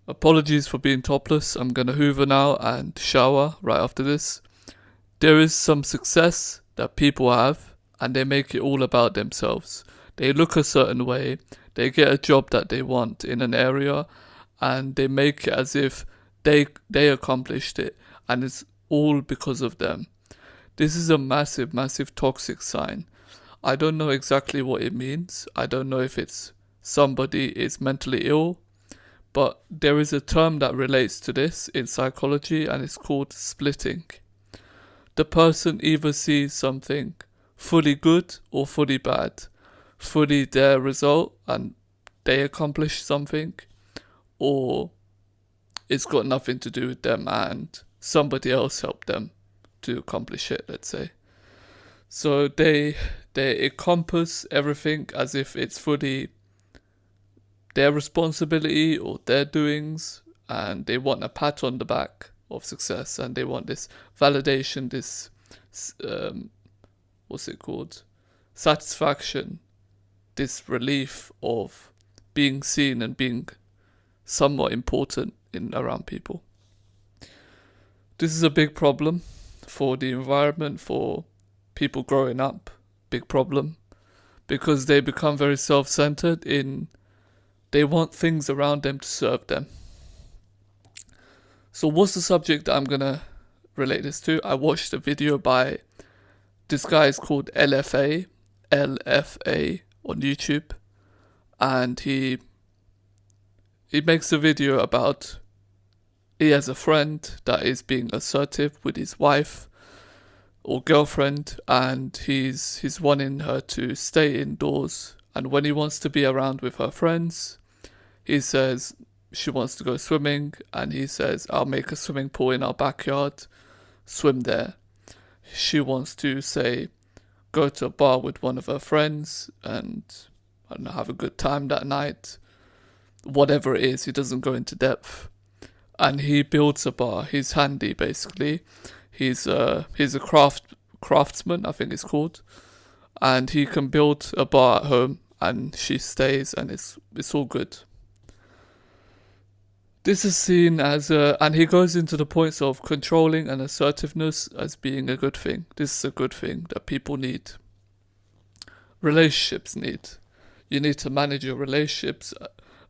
Apologies for being topless. I'm gonna hoover now and shower right after this. There is some success that people have, and they make it all about themselves. They look a certain way, they get a job that they want in an area, and they make it as if they accomplished it, and it's all because of them. This is a massive, massive toxic sign. I don't know exactly what it means. I don't know if it's somebody is mentally ill, but there is a term that relates to this in psychology, and it's called splitting. The person either sees something fully good or fully bad, fully their result and they accomplish something, or it's got nothing to do with them and somebody else helped them to accomplish it, let's say. So they encompass everything as if it's fully their responsibility or their doings, and they want a pat on the back of success, and they want this validation, this what's it called, satisfaction, this relief of being seen and being somewhat important in around people. This is a big problem for the environment, for people growing up. Big problem, because they become very self-centered in they want things around them to serve them. So what's the subject that I'm gonna relate this to? I watched a video by this guy is called LFA on YouTube, and he makes a video about he has a friend that is being assertive with his wife or girlfriend, and he's wanting her to stay indoors, and when he wants to be around with her friends, he says she wants to go swimming, and he says, I'll make a swimming pool in our backyard, swim there. She wants to, say, go to a bar with one of her friends and, I don't know, have a good time that night. Whatever it is, he doesn't go into depth. And he builds a bar. He's handy, basically. He's a craftsman, I think it's called. And he can build a bar at home, and she stays, and it's all good. This is seen as and he goes into the points of controlling and assertiveness as being a good thing. This is a good thing that people need. Relationships need. You need to manage your relationships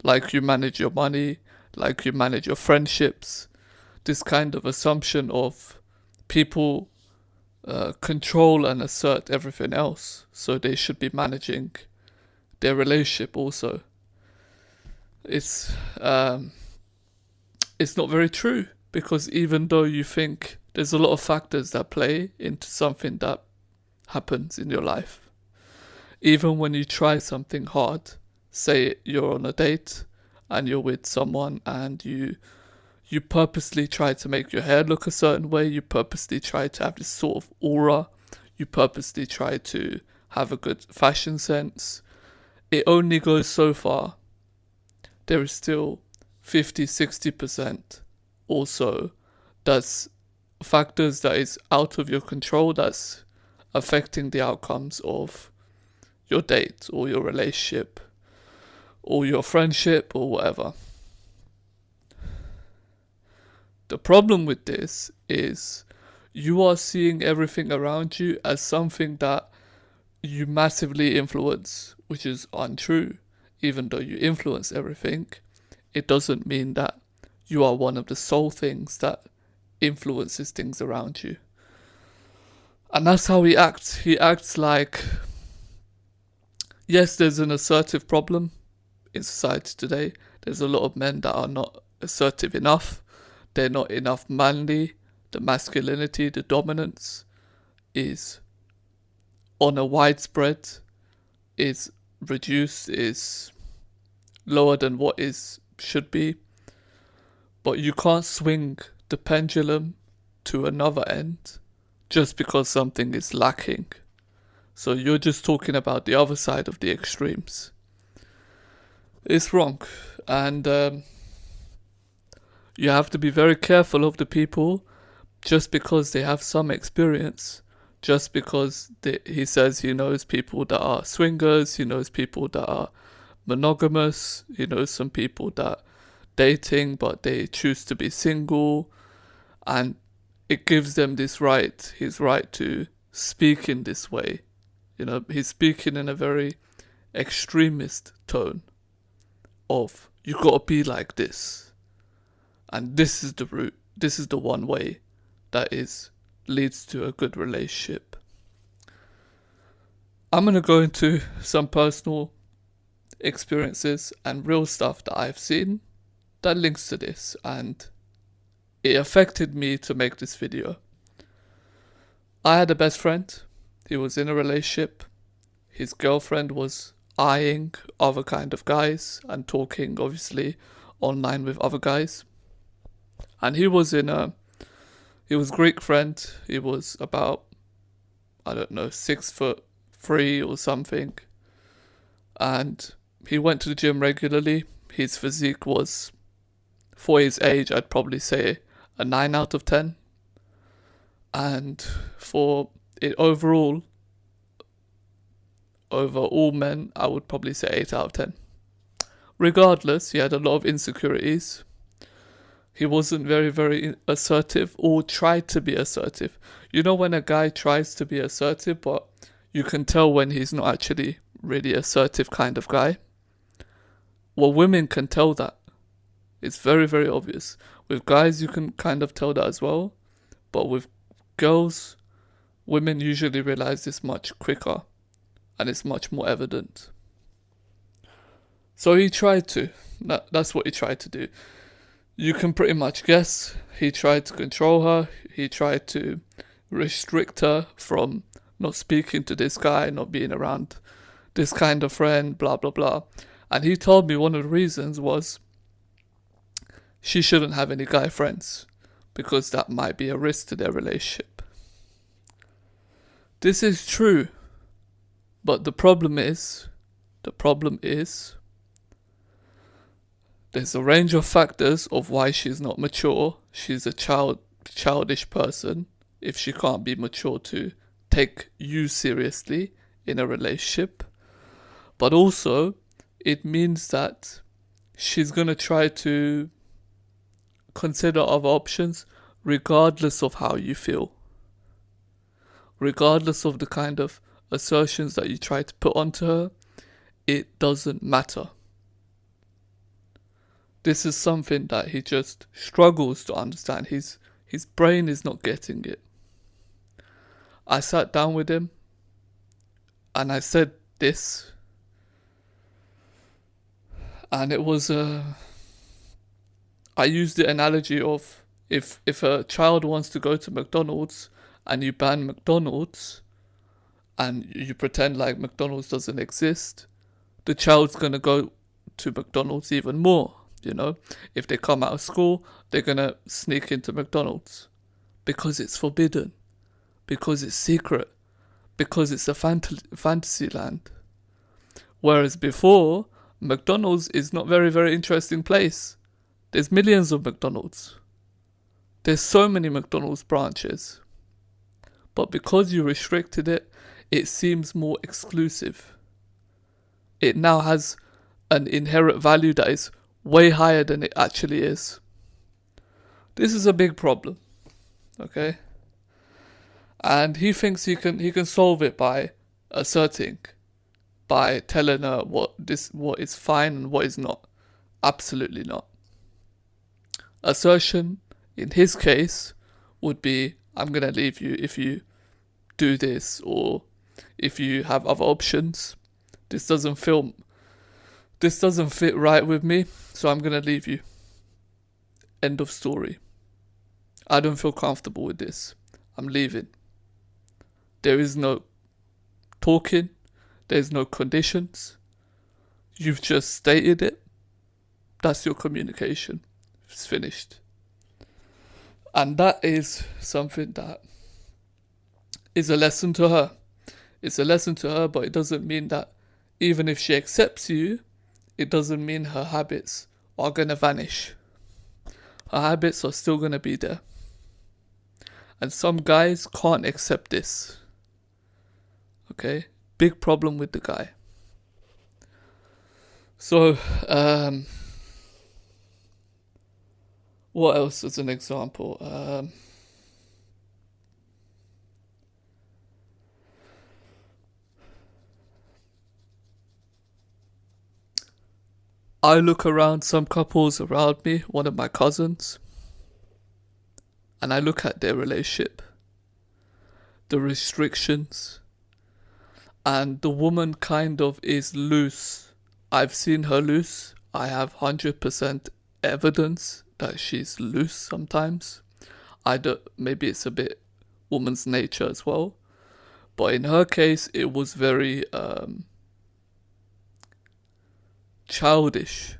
like you manage your money, like you manage your friendships. This kind of assumption of people control and assert everything else, so they should be managing their relationship also. It's not very true, because even though you think there's a lot of factors that play into something that happens in your life, even when you try something hard, say you're on a date and you're with someone and you purposely try to make your hair look a certain way, you purposely try to have this sort of aura, you purposely try to have a good fashion sense, it only goes so far. There is still 50-60% also that's factors that is out of your control, that's affecting the outcomes of your date or your relationship or your friendship or whatever. The problem with this is you are seeing everything around you as something that you massively influence, which is untrue. Even though you influence everything, it doesn't mean that you are one of the sole things that influences things around you. And that's how he acts. He acts like, yes, there's an assertive problem in society today. There's a lot of men that are not assertive enough. They're not enough manly. The masculinity, the dominance is on a widespread, is reduced, is lower than what is should be. But you can't swing the pendulum to another end just because something is lacking. So you're just talking about the other side of the extremes. It's wrong. And you have to be very careful of the people just because they have some experience. Just because he says he knows people that are swingers, he knows people that are monogamous, he knows some people that dating, but they choose to be single, and it gives them his right to speak in this way. He's speaking in a very extremist tone of, you gotta be like this, and this is the route, this is the one way that leads to a good relationship. I'm gonna go into some personal experiences and real stuff that I've seen that links to this, and it affected me to make this video. I had a best friend. He was in a relationship. His girlfriend was eyeing other kind of guys and talking, obviously, online with other guys. And he was Greek friend. He was about, I don't know, 6'3" or something. And he went to the gym regularly. His physique was, for his age, I'd probably say a 9 out of 10. And for it overall, over all men, I would probably say 8 out of 10. Regardless, he had a lot of insecurities. He wasn't very, very assertive, or tried to be assertive. You know when a guy tries to be assertive, but you can tell when he's not actually really assertive kind of guy? Well, women can tell that. It's very, very obvious. With guys, you can kind of tell that as well. But with girls, women usually realize this much quicker, and it's much more evident. So he tried to. That's what he tried to do. You can pretty much guess. He tried to control her. He tried to restrict her from not speaking to this guy, not being around this kind of friend, blah, blah, blah. And he told me one of the reasons was she shouldn't have any guy friends, because that might be a risk to their relationship. This is true, but the problem is, there's a range of factors of why she's not mature. She's a childish person if she can't be mature to take you seriously in a relationship. But also, it means that she's going to try to consider other options regardless of how you feel. Regardless of the kind of assertions that you try to put onto her, it doesn't matter. This is something that he just struggles to understand. His brain is not getting it. I sat down with him and I said this, and it was I used the analogy of if a child wants to go to McDonald's and you ban McDonald's and you pretend like McDonald's doesn't exist, the child's gonna go to McDonald's even more. If they come out of school, they're gonna sneak into McDonald's because it's forbidden, because it's secret, because it's a fantasy land. Whereas before, McDonald's is not very, very interesting place. There's millions of McDonald's. There's so many McDonald's branches. But because you restricted it, it seems more exclusive. It now has an inherent value that is way higher than it actually is. This is a big problem, okay? And he thinks he can solve it by asserting, by telling her what is fine and what is not. Absolutely not. Assertion, in his case, would be, I'm gonna leave you if you do this, or if you have other options. This doesn't fit right with me, so I'm gonna leave you. End of story. I don't feel comfortable with this. I'm leaving. There is no talking. There's no conditions. You've just stated it. That's your communication. It's finished. And that is something that is a lesson to her. It's a lesson to her, but it doesn't mean that even if she accepts you, it doesn't mean her habits are going to vanish. Her habits are still going to be there. And some guys can't accept this. Okay? Big problem with the guy. So, What else as an example? I look around some couples around me, one of my cousins, and I look at their relationship, the restrictions, and the woman kind of is loose. I've seen her loose. I have 100% evidence that she's loose sometimes. I don't, maybe it's a bit woman's nature as well. But in her case, it was very childish.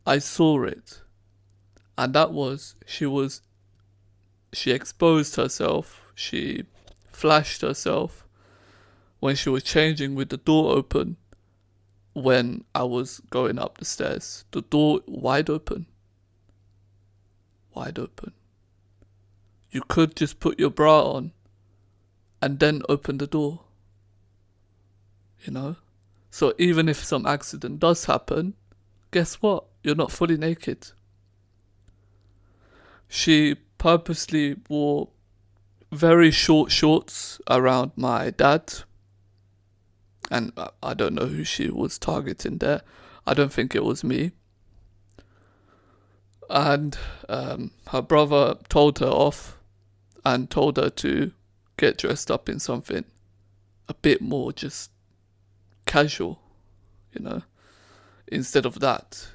I saw it. And that was, she exposed herself. She flashed herself when she was changing with the door open when I was going up the stairs. The door wide open. Wide open. You could just put your bra on and then open the door. You know? So even if some accident does happen, guess what? You're not fully naked. She purposely wore very short shorts around my dad. And I don't know who she was targeting there. I don't think it was me. And her brother told her off and told her to get dressed up in something a bit more just casual, you know, instead of that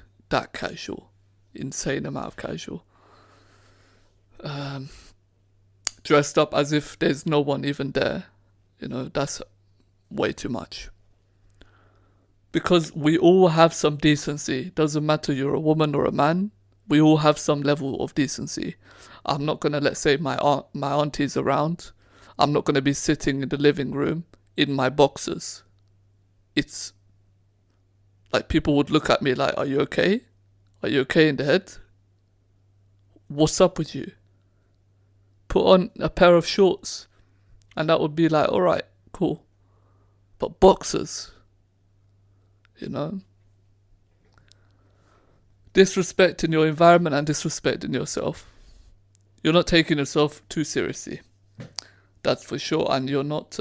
casual, insane amount of casual. Dressed up as if there's no one even there, you know, that's way too much. Because we all have some decency. Doesn't matter you're a woman or a man. We all have some level of decency. I'm not gonna, let's say my auntie's around. I'm not gonna be sitting in the living room in my boxers. It's like people would look at me like, "Are you okay? Are you okay in the head? What's up with you? Put on a pair of shorts," and that would be like, "All right, cool." But boxers, you know, disrespecting your environment and disrespecting yourself. You're not taking yourself too seriously, that's for sure, and you're not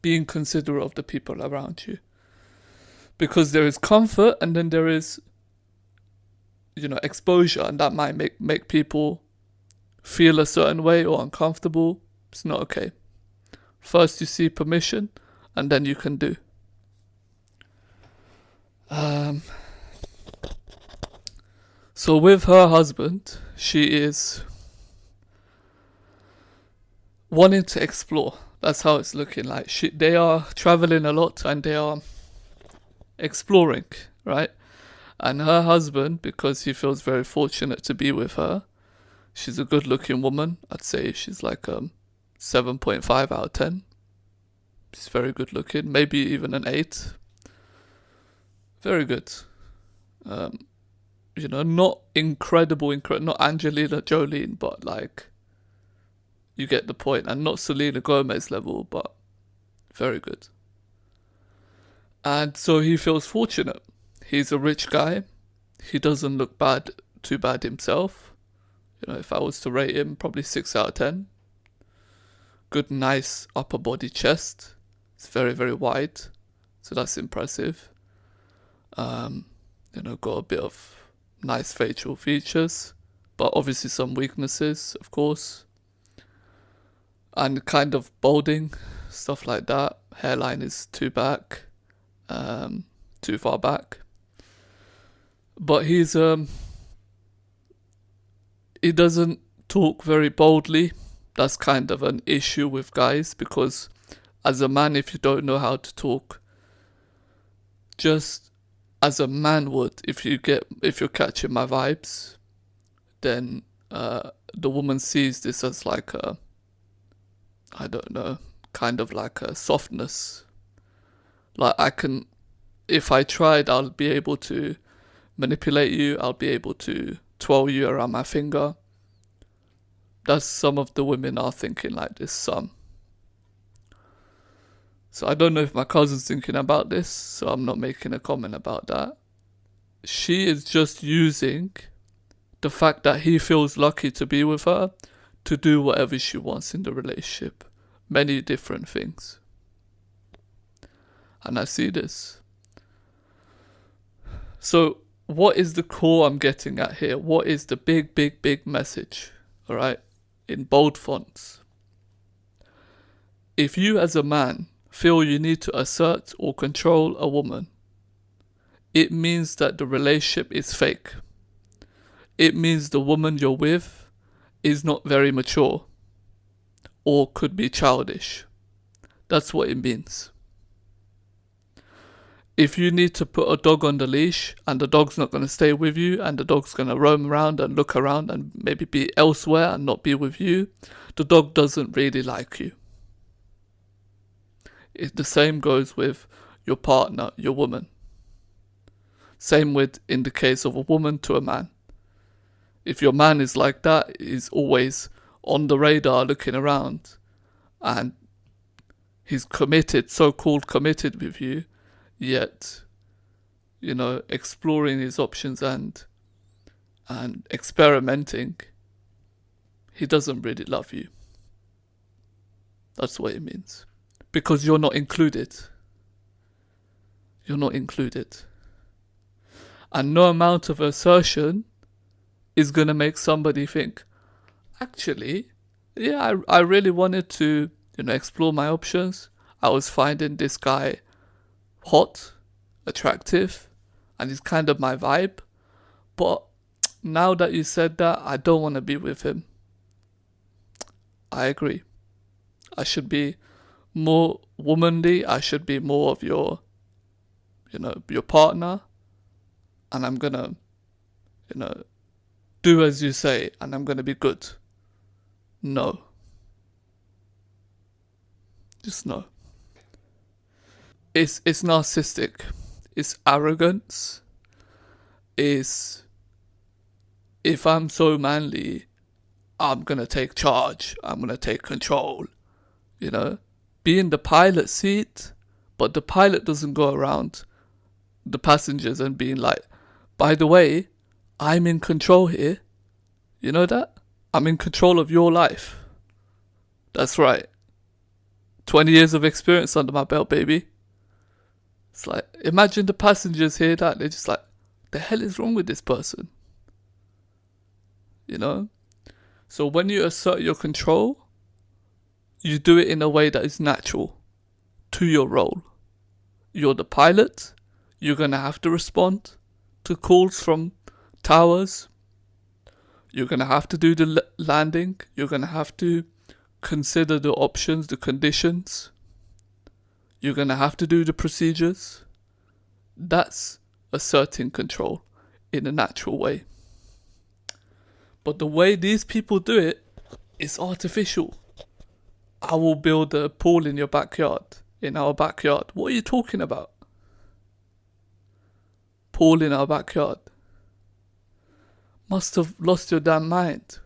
being considerate of the people around you. Because there is comfort and then there is, you know, exposure, and that might make people feel a certain way or uncomfortable. It's not okay. First you see permission and then you can do. So with her husband, she is wanting to explore. That's how it's looking like. They are traveling a lot and they are exploring, right? And her husband, because he feels very fortunate to be with her, she's a good looking woman. I'd say she's like 7.5 out of 10. She's very good looking, maybe even an 8. Very good. You know, not incredible, not Angelina Jolie, but like, you get the point. And not Selena Gomez level, but very good. And so he feels fortunate. He's a rich guy. He doesn't look too bad himself. You know, if I was to rate him, probably 6 out of 10. Good, nice upper body chest. It's very, very wide. So that's impressive. You know, got a bit of nice facial features, but obviously some weaknesses, of course. And kind of balding, stuff like that. Hairline is too far back. But he doesn't talk very boldly. That's kind of an issue with guys, because as a man, if you don't know how to talk, just as a man would, if you're catching my vibes, then the woman sees this as like a, I don't know, kind of like a softness. Like if I tried, I'll be able to manipulate you. I'll be able to twirl you around my finger. That's some of the women are thinking like this, some. So I don't know if my cousin's thinking about this, so I'm not making a comment about that. She is just using the fact that he feels lucky to be with her, to do whatever she wants in the relationship. Many different things. And I see this. So what is the core I'm getting at here? What is the big message? All right, in bold fonts. If you as a man feel you need to assert or control a woman, it means that the relationship is fake. It means the woman you're with is not very mature or could be childish. That's what it means. If you need to put a dog on the leash and the dog's not going to stay with you and the dog's going to roam around and look around and maybe be elsewhere and not be with you, the dog doesn't really like you. The same goes with your partner, your woman. Same with in the case of a woman to a man. If your man is like that, he's always on the radar looking around and he's committed, so-called committed with you, yet, exploring his options and experimenting, he doesn't really love you. That's what it means. Because you're not included. You're not included. And no amount of assertion is going to make somebody think, actually, yeah, I really wanted to, explore my options. I was finding this guy hot, attractive, and he's kind of my vibe. But now that you said that, I don't want to be with him. I agree. I should be more womanly. I should be more of your partner. And I'm going to, do as you say, and I'm going to be good. No. Just no. It's narcissistic. It's arrogance. It's, if I'm so manly, I'm going to take charge. I'm going to take control. Be in the pilot seat, but the pilot doesn't go around the passengers and being like, by the way, I'm in control here. You know that? I'm in control of your life. That's right. 20 years of experience under my belt, baby. It's like, imagine the passengers hear that. They're just like, the hell is wrong with this person? So when you assert your control, you do it in a way that is natural to your role. You're the pilot. You're going to have to respond to calls from towers. You're going to have to do the landing. You're going to have to consider the options, the conditions. You're going to have to do the procedures. That's asserting control in a natural way. But the way these people do it is artificial. I will build a pool in your backyard, in our backyard. What are you talking about? Pool in our backyard. Must have lost your damn mind.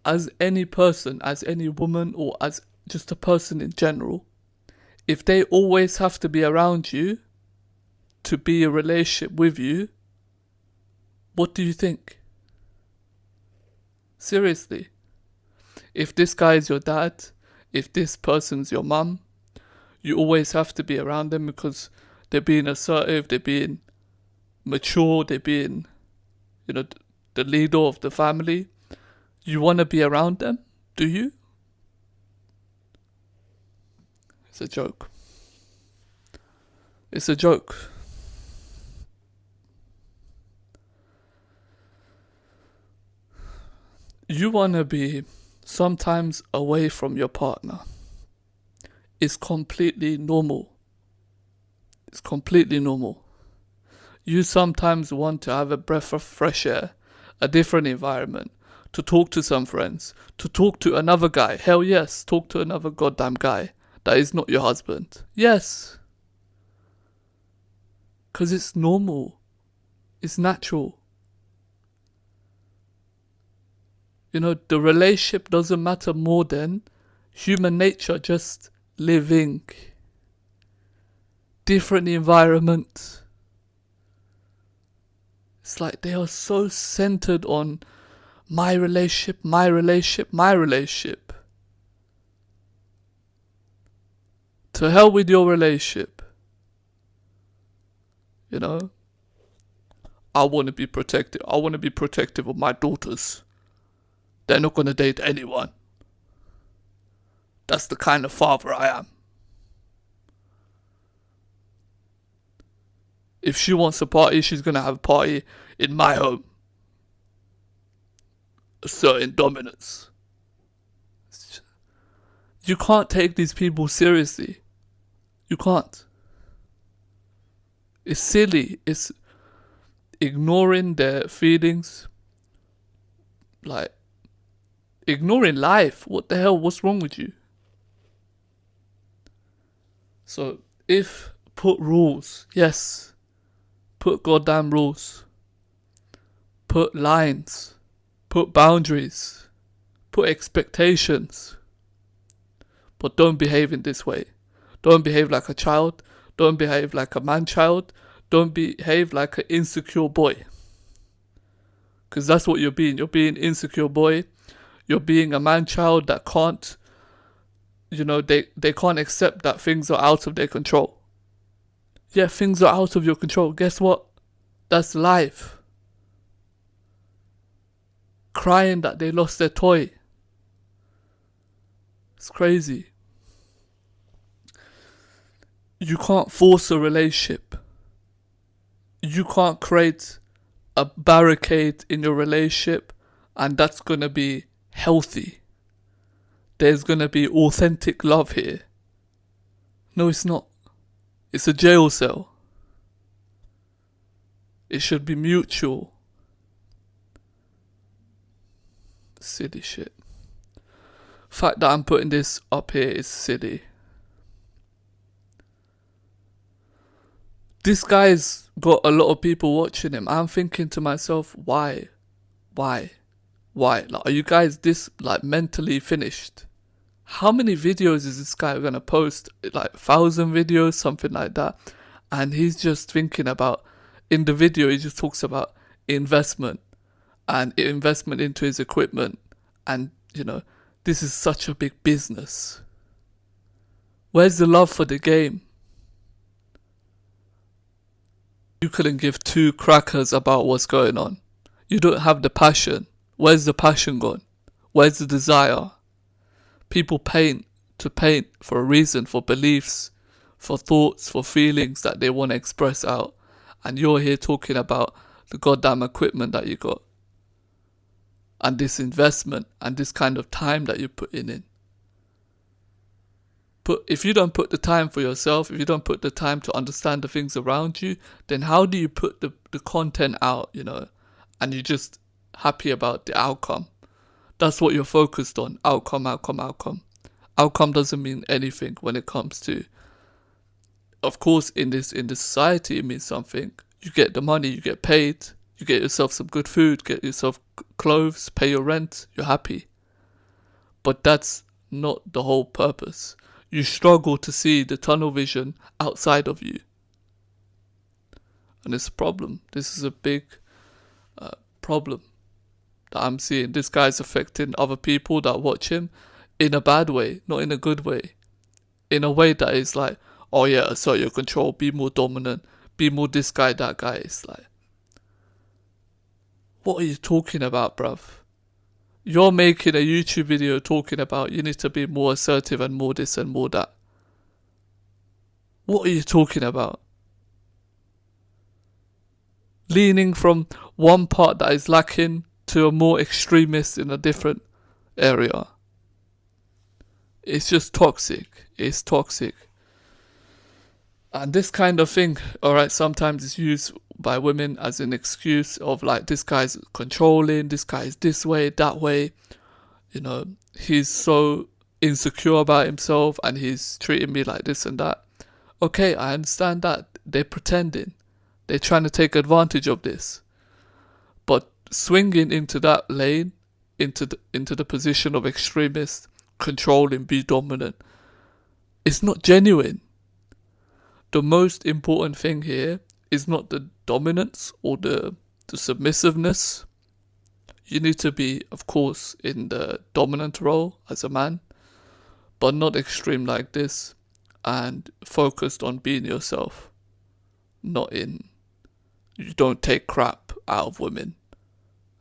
As any person, as any woman, or as just a person in general, if they always have to be around you to be a relationship with you, what do you think? Seriously. If this guy is your dad, if this person's your mum, you always have to be around them because they're being assertive, they're being mature, they're being, the leader of the family. You want to be around them, do you? It's a joke. It's a joke. You want to be sometimes away from your partner. It's completely normal. It's completely normal. You sometimes want to have a breath of fresh air, a different environment, to talk to some friends, to talk to another guy. Hell yes, talk to another goddamn guy that is not your husband. Yes. Because it's normal. It's natural. The relationship doesn't matter more than human nature just living. Different environment. It's like they are so centered on my relationship, my relationship, my relationship. To hell with your relationship. You know? I want to be protective. I want to be protective of my daughters. They're not going to date anyone. That's the kind of father I am. If she wants a party, she's going to have a party in my home. A certain dominance. You can't take these people seriously. You can't. It's silly. It's ignoring their feelings. Like, ignoring life. What the hell? What's wrong with you? So, if put rules, yes. Put goddamn rules. Put lines. Put boundaries. Put expectations. But don't behave in this way. Don't behave like a child. Don't behave like a man-child. Don't behave like an insecure boy. Because that's what you're being. You're being insecure boy. You're being a man-child that can't, they can't accept that things are out of their control. Yeah, things are out of your control. Guess what? That's life. Crying that they lost their toy. It's crazy. You can't force a relationship. You can't create a barricade in your relationship and that's going to be healthy. There's going to be authentic love here. No, it's not. It's a jail cell. It should be mutual. Silly shit. Fact that I'm putting this up here is silly. This guy's got a lot of people watching him. I'm thinking to myself, why? Like, are you guys this mentally finished? How many videos is this guy gonna post? 1,000 videos, something like that. And he's just thinking about, in the video he just talks about investment and investment into his equipment. And, this is such a big business. Where's the love for the game? You couldn't give two crackers about what's going on. You don't have the passion. Where's the passion gone? Where's the desire? People paint for a reason, for beliefs, for thoughts, for feelings that they want to express out. And you're here talking about the goddamn equipment that you got. And this investment and this kind of time that you're putting in. But if you don't put the time for yourself, if you don't put the time to understand the things around you, then how do you put the content out, and you're just happy about the outcome? That's what you're focused on. Outcome. Outcome doesn't mean anything when it comes to, of course, in this society, it means something. You get the money, you get paid, you get yourself some good food, get yourself clothes, pay your rent, you're happy. But that's not the whole purpose. You struggle to see the tunnel vision outside of you. And it's a problem. This is a big problem that I'm seeing. This guy's affecting other people that watch him in a bad way, not in a good way. In a way that is like, oh yeah, assert your control, be more dominant, be more this guy, that guy. It's like, what are you talking about, bruv? You're making a YouTube video talking about you need to be more assertive and more this and more that. What are you talking about? Leaning from one part that is lacking to a more extremist in a different area. It's just toxic. It's toxic. And this kind of thing, alright, sometimes it's used by women as an excuse of this guy's controlling, this guy is this way, that way. He's so insecure about himself and he's treating me like this and that. Okay, I understand that. They're pretending. They're trying to take advantage of this. But swinging into that lane, into the position of extremist, controlling, be dominant, it's not genuine. The most important thing here is not the dominance or the the submissiveness. You need to be, of course, in the dominant role as a man, but not extreme like this, and focused on being yourself, not in, you don't take crap out of women.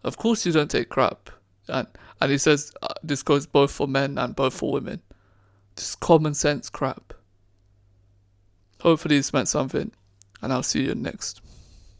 Of course you don't take crap. And he says this goes both for men and both for women. Just common sense crap. Hopefully this meant something, and I'll see you next.